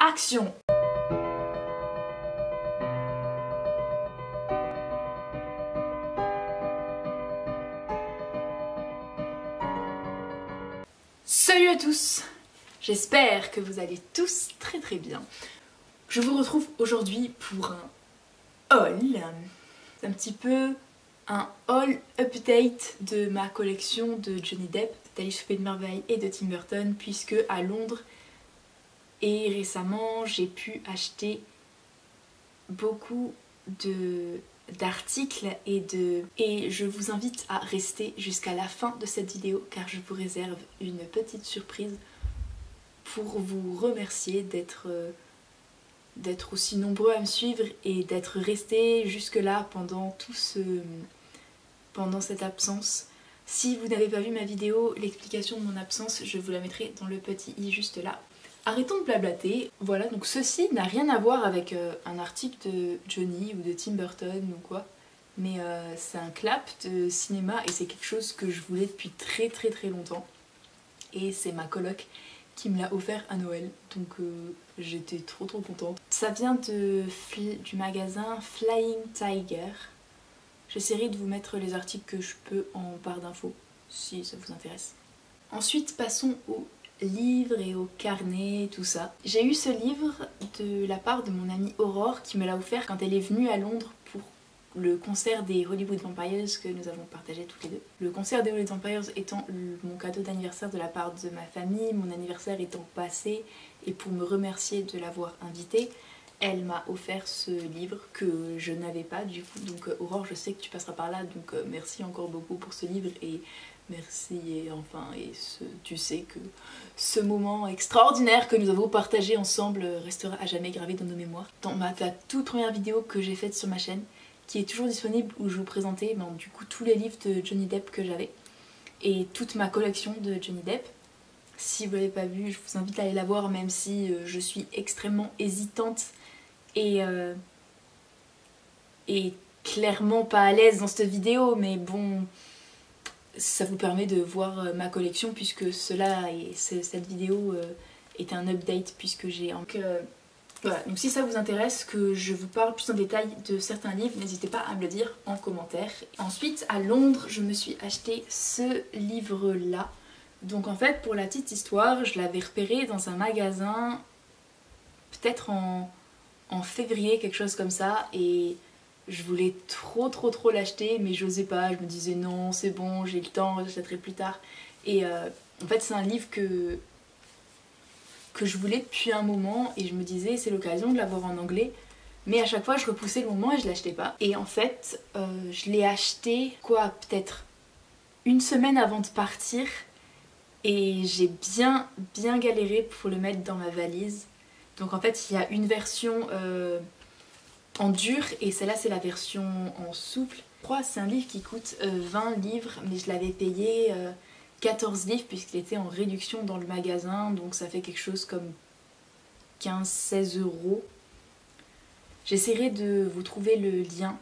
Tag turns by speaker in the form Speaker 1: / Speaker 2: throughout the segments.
Speaker 1: action! Salut à tous! J'espère que vous allez tous très bien. Je vous retrouve aujourd'hui pour un haul. C'est un petit peu un haul update de ma collection de Johnny Depp, d'Alice au Pays des Merveilles et de Tim Burton, puisque à Londres et récemment j'ai pu acheter beaucoup d'articles et je vous invite à rester jusqu'à la fin de cette vidéo car je vous réserve une petite surprise pour vous remercier d'être aussi nombreux à me suivre et d'être restés jusque là pendant cette absence. Si vous n'avez pas vu ma vidéo, l'explication de mon absence, je vous la mettrai dans le petit i juste là. Arrêtons de blablater. Voilà, donc ceci n'a rien à voir avec un article de Johnny ou de Tim Burton ou quoi, mais c'est un clap de cinéma et c'est quelque chose que je voulais depuis très longtemps. Et c'est ma coloc qui me l'a offert à Noël, donc j'étais trop contente. Ça vient du magasin Flying Tiger. J'essaierai de vous mettre les articles que je peux en barre d'infos, si ça vous intéresse. Ensuite, passons aux livres et aux carnets, tout ça. J'ai eu ce livre de la part de mon amie Aurore qui me l'a offert quand elle est venue à Londres pour le concert des Hollywood Vampires que nous avons partagé toutes les deux. Le concert des Hollywood Vampires étant mon cadeau d'anniversaire de la part de ma famille, mon anniversaire étant passé, et pour me remercier de l'avoir invité, elle m'a offert ce livre que je n'avais pas du coup. Donc Aurore, je sais que tu passeras par là, donc merci encore beaucoup pour ce livre et merci et enfin tu sais que ce moment extraordinaire que nous avons partagé ensemble restera à jamais gravé dans nos mémoires. Dans la toute première vidéo que j'ai faite sur ma chaîne, qui est toujours disponible, où je vous présentais du coup tous les livres de Johnny Depp que j'avais et toute ma collection de Johnny Depp. Si vous ne l'avez pas vu, je vous invite à aller la voir, même si je suis extrêmement hésitante et clairement pas à l'aise dans cette vidéo, mais bon, ça vous permet de voir ma collection puisque cette vidéo est un update puisque j'ai voilà, donc si ça vous intéresse que je vous parle plus en détail de certains livres, n'hésitez pas à me le dire en commentaire. Ensuite, à Londres, je me suis acheté ce livre-là. Donc en fait, pour la petite histoire, je l'avais repéré dans un magasin, peut-être en février, quelque chose comme ça, et je voulais trop l'acheter, mais j'osais pas, je me disais non, c'est bon, j'ai le temps, j'achèterai plus tard. Et en fait, c'est un livre que je voulais depuis un moment et je me disais c'est l'occasion de l'avoir en anglais, mais à chaque fois je repoussais le moment et je l'achetais pas. Et en fait je l'ai acheté peut-être une semaine avant de partir et j'ai bien galéré pour le mettre dans ma valise. Donc en fait il y a une version en dur et celle-là c'est la version en souple. Je crois que c'est un livre qui coûte 20 livres, mais je l'avais payé 14 livres puisqu'il était en réduction dans le magasin, donc ça fait quelque chose comme 15-16 €. J'essaierai de vous trouver le lien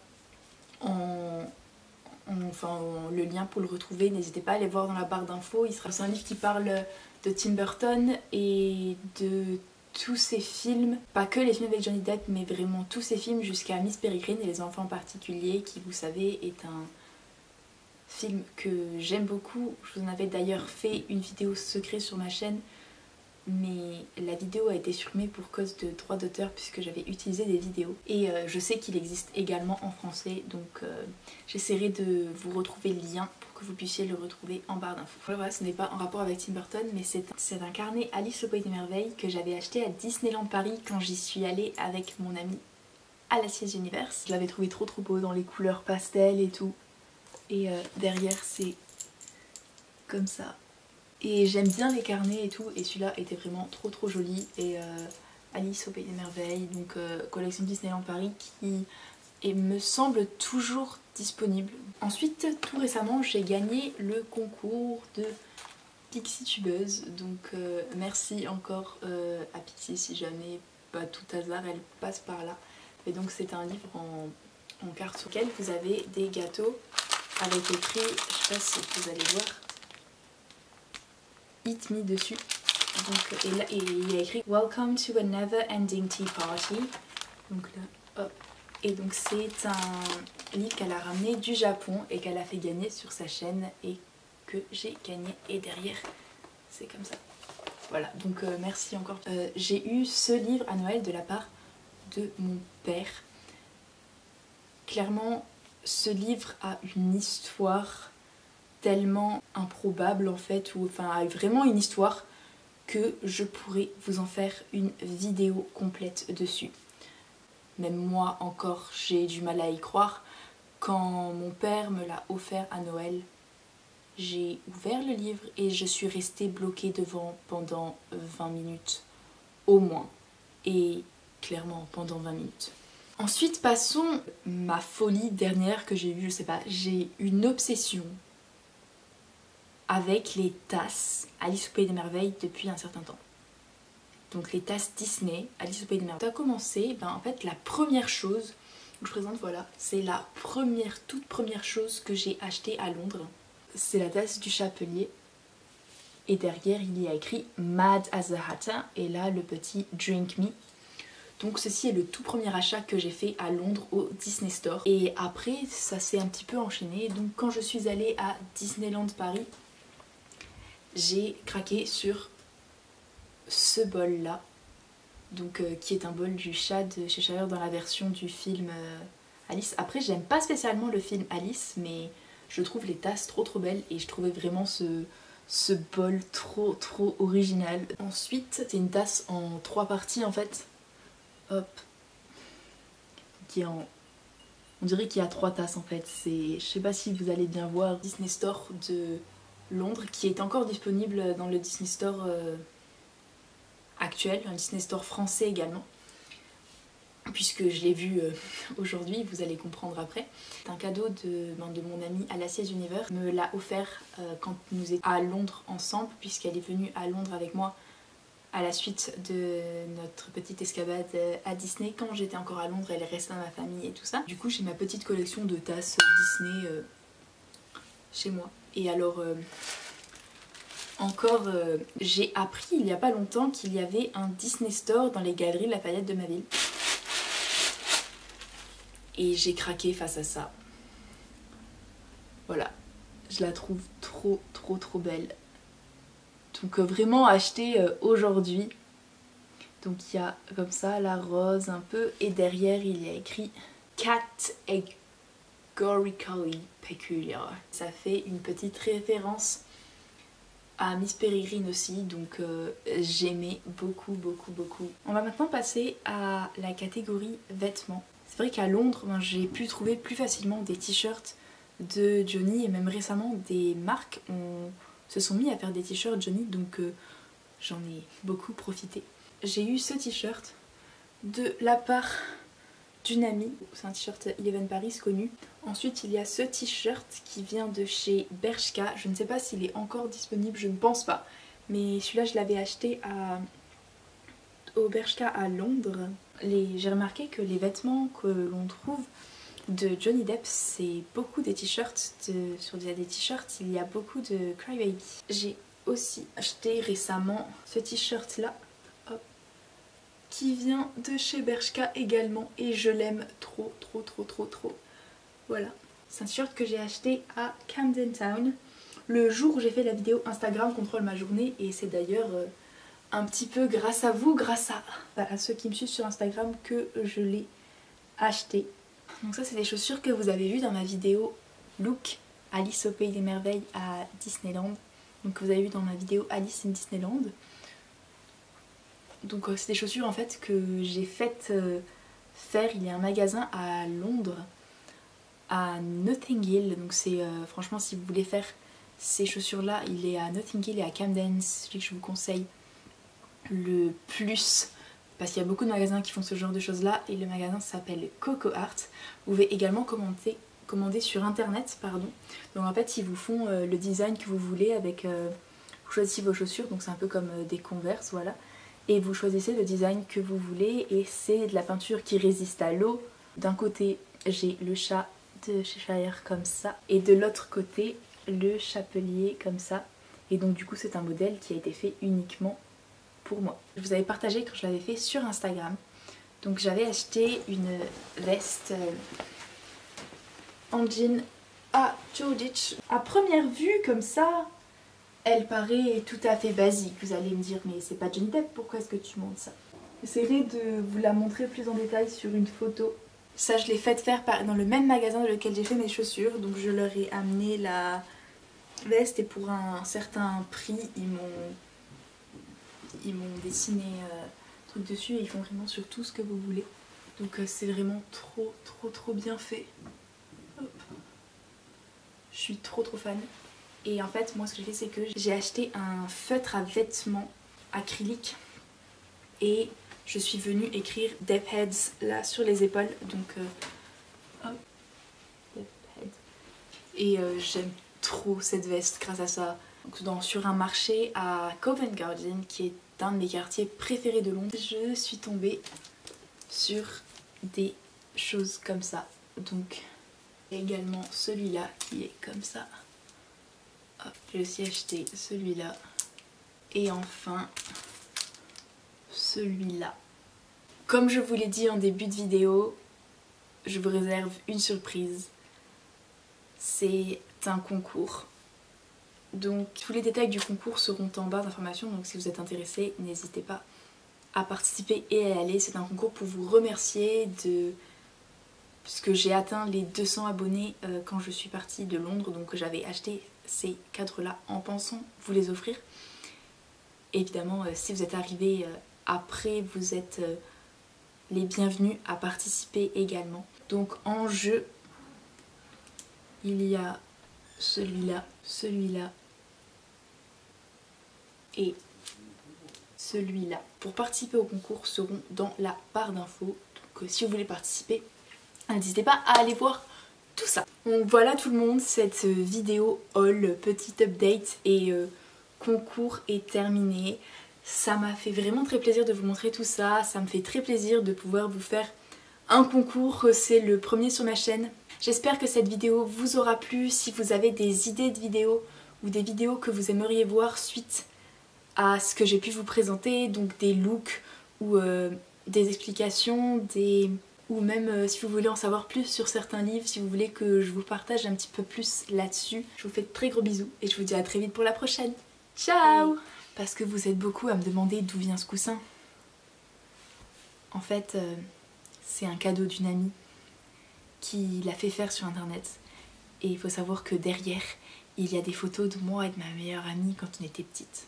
Speaker 1: le lien pour le retrouver, n'hésitez pas à aller voir dans la barre d'infos. C'est un livre qui parle de Tim Burton et de tous ses films, pas que les films avec Johnny Depp, mais vraiment tous ses films jusqu'à Miss Peregrine et les enfants en particulier, qui vous savez est un film que j'aime beaucoup. Je vous en avais d'ailleurs fait une vidéo secret sur ma chaîne, mais la vidéo a été supprimée pour cause de droits d'auteur puisque j'avais utilisé des vidéos. Et je sais qu'il existe également en français, donc j'essaierai de vous retrouver le lien pour que vous puissiez le retrouver en barre d'infos. Voilà, ce n'est pas en rapport avec Tim Burton, mais c'est un carnet Alice au Pays des Merveilles que j'avais acheté à Disneyland Paris quand j'y suis allée avec mon ami Alacia's Universe. Je l'avais trouvé trop beau dans les couleurs pastel et tout. Et derrière c'est comme ça. Et j'aime bien les carnets et tout, et celui-là était vraiment trop joli. Et Alice au Pays des Merveilles, donc collection Disneyland Paris qui me semble toujours disponible. Ensuite, tout récemment, j'ai gagné le concours de Pixie Tubeuse, donc merci encore à Pixie si jamais, tout hasard, elle passe par là. Et donc c'est un livre en carte sur lequel vous avez des gâteaux avec écrit, je sais pas si vous allez voir, Hit Me dessus. Donc, et il y a écrit Welcome to a never ending tea party. Donc là, hop. Et donc c'est un livre qu'elle a ramené du Japon et qu'elle a fait gagner sur sa chaîne et que j'ai gagné. Et derrière, c'est comme ça. Voilà, donc merci encore. J'ai eu ce livre à Noël de la part de mon père. Clairement, ce livre a une histoire tellement improbable en fait, ou enfin a vraiment une histoire que je pourrais vous en faire une vidéo complète dessus. Même moi encore, j'ai du mal à y croire. Quand mon père me l'a offert à Noël, j'ai ouvert le livre et je suis restée bloquée devant pendant 20 minutes au moins. Et clairement pendant 20 minutes. Ensuite passons ma folie dernière que j'ai eue, je sais pas, j'ai une obsession avec les tasses Alice au Pays des Merveilles depuis un certain temps. Donc les tasses Disney, Alice au Pays des Merveilles. Ça a commencé, en fait la première chose que je présente, voilà, c'est la toute première chose que j'ai achetée à Londres. C'est la tasse du Chapelier. Et derrière il y a écrit Mad as the Hatter et là le petit Drink Me. Donc ceci est le tout premier achat que j'ai fait à Londres au Disney Store. Et après ça s'est un petit peu enchaîné. Donc quand je suis allée à Disneyland Paris, j'ai craqué sur ce bol là. Donc qui est un bol du chat de Cheshire dans la version du film Alice. Après j'aime pas spécialement le film Alice, mais je trouve les tasses trop belles et je trouvais vraiment ce bol trop original. Ensuite c'est une tasse en 3 parties en fait. Hop, qui est en... On dirait qu'il y a 3 tasses en fait. Je sais pas si vous allez bien voir Disney Store de Londres qui est encore disponible dans le Disney Store actuel, un Disney Store français également. Puisque je l'ai vu aujourd'hui, vous allez comprendre après. C'est un cadeau de mon amie Alacia's Universe. Elle me l'a offert quand nous étions à Londres ensemble, puisqu'elle est venue à Londres avec moi à la suite de notre petite escapade à Disney. Quand j'étais encore à Londres, elle est restée dans ma famille et tout ça. Du coup j'ai ma petite collection de tasses Disney chez moi. Et alors j'ai appris il y a pas longtemps qu'il y avait un Disney Store dans les galeries Lafayette de ma ville. Et j'ai craqué face à ça. Voilà, je la trouve trop belle. Donc vraiment acheté aujourd'hui. Donc il y a comme ça la rose un peu et derrière il y a écrit Categorically Peculiar. Ça fait une petite référence à Miss Peregrine aussi, donc j'aimais beaucoup. On va maintenant passer à la catégorie vêtements. C'est vrai qu'à Londres, j'ai pu trouver plus facilement des t-shirts de Johnny et même récemment des marques se sont mis à faire des t-shirts Johnny, donc j'en ai beaucoup profité. J'ai eu ce t-shirt de la part d'une amie, c'est un t-shirt Eleven Paris connu. Ensuite il y a ce t-shirt qui vient de chez Bershka, je ne sais pas s'il est encore disponible, je ne pense pas, mais celui-là je l'avais acheté au Bershka à Londres. J'ai remarqué que les vêtements que l'on trouve de Johnny Depp, c'est beaucoup des t-shirts, sur des t-shirts il y a beaucoup de Crybaby. J'ai aussi acheté récemment ce t-shirt là, hop, qui vient de chez Bershka également et je l'aime trop. Voilà, c'est un t-shirt que j'ai acheté à Camden Town le jour où j'ai fait la vidéo Instagram contrôle ma journée et c'est d'ailleurs un petit peu grâce à vous, grâce à ceux qui me suivent sur Instagram que je l'ai acheté. Donc ça c'est des chaussures que vous avez vues dans ma vidéo Look Alice au Pays des Merveilles à Disneyland. Donc vous avez vu dans ma vidéo Alice in Disneyland. Donc c'est des chaussures en fait que j'ai faites faire, il y a un magasin à Londres, à Notting Hill. Donc c'est franchement si vous voulez faire ces chaussures là, il est à Notting Hill et à Camden, c'est celui que je vous conseille le plus. Parce qu'il y a beaucoup de magasins qui font ce genre de choses là et le magasin s'appelle Coco Art. Vous pouvez également commander sur internet, pardon. Donc en fait ils vous font le design que vous voulez avec... vous choisissez vos chaussures, donc c'est un peu comme des Converse, voilà. Et vous choisissez le design que vous voulez et c'est de la peinture qui résiste à l'eau. D'un côté j'ai le chat de Cheshire comme ça et de l'autre côté le chapelier comme ça. Et donc du coup c'est un modèle qui a été fait uniquement pour moi. Je vous avais partagé quand je l'avais fait sur Instagram. Donc j'avais acheté une veste en jean à Shoreditch. À première vue comme ça, elle paraît tout à fait basique. Vous allez me dire mais c'est pas Johnny Depp, pourquoi est-ce que tu montes ça? J'essaierai de vous la montrer plus en détail sur une photo. Ça je l'ai fait faire dans le même magasin dans lequel j'ai fait mes chaussures. Donc je leur ai amené la veste et pour un certain prix ils m'ont dessiné un truc dessus et ils font vraiment sur tout ce que vous voulez. Donc c'est vraiment trop bien fait. Hop. Je suis trop fan. Et en fait moi ce que j'ai fait c'est que j'ai acheté un feutre à vêtements acrylique et je suis venue écrire Depp Heads là sur les épaules. Donc hop, Depp Head. Et j'aime trop cette veste grâce à ça. Donc, sur un marché à Covent Garden qui est un de mes quartiers préférés de Londres, je suis tombée sur des choses comme ça. Donc également celui-là qui est comme ça. J'ai aussi acheté celui-là et enfin celui-là. Comme je vous l'ai dit en début de vidéo, je vous réserve une surprise. C'est un concours. Donc tous les détails du concours seront en barre d'informations, donc si vous êtes intéressé, n'hésitez pas à participer et à y aller. C'est un concours pour vous remercier puisque j'ai atteint les 200 abonnés quand je suis partie de Londres, donc j'avais acheté ces cadres là en pensant vous les offrir. Évidemment si vous êtes arrivé après, vous êtes les bienvenus à participer également. Donc en jeu il y a celui-là, celui-là et celui-là. Pour participer au concours seront dans la barre d'infos. Donc si vous voulez participer, n'hésitez pas à aller voir tout ça. Donc voilà tout le monde, cette vidéo haul, petite update et concours est terminée. Ça m'a fait vraiment très plaisir de vous montrer tout ça. Ça me fait très plaisir de pouvoir vous faire un concours. C'est le premier sur ma chaîne. J'espère que cette vidéo vous aura plu. Si vous avez des idées de vidéos ou des vidéos que vous aimeriez voir suite à ce que j'ai pu vous présenter, donc des looks ou des explications, ou même si vous voulez en savoir plus sur certains livres, si vous voulez que je vous partage un petit peu plus là-dessus. Je vous fais de très gros bisous et je vous dis à très vite pour la prochaine. Ciao! Parce que vous êtes beaucoup à me demander d'où vient ce coussin. En fait, c'est un cadeau d'une amie qui l'a fait faire sur internet. Et il faut savoir que derrière, il y a des photos de moi et de ma meilleure amie quand on était petite.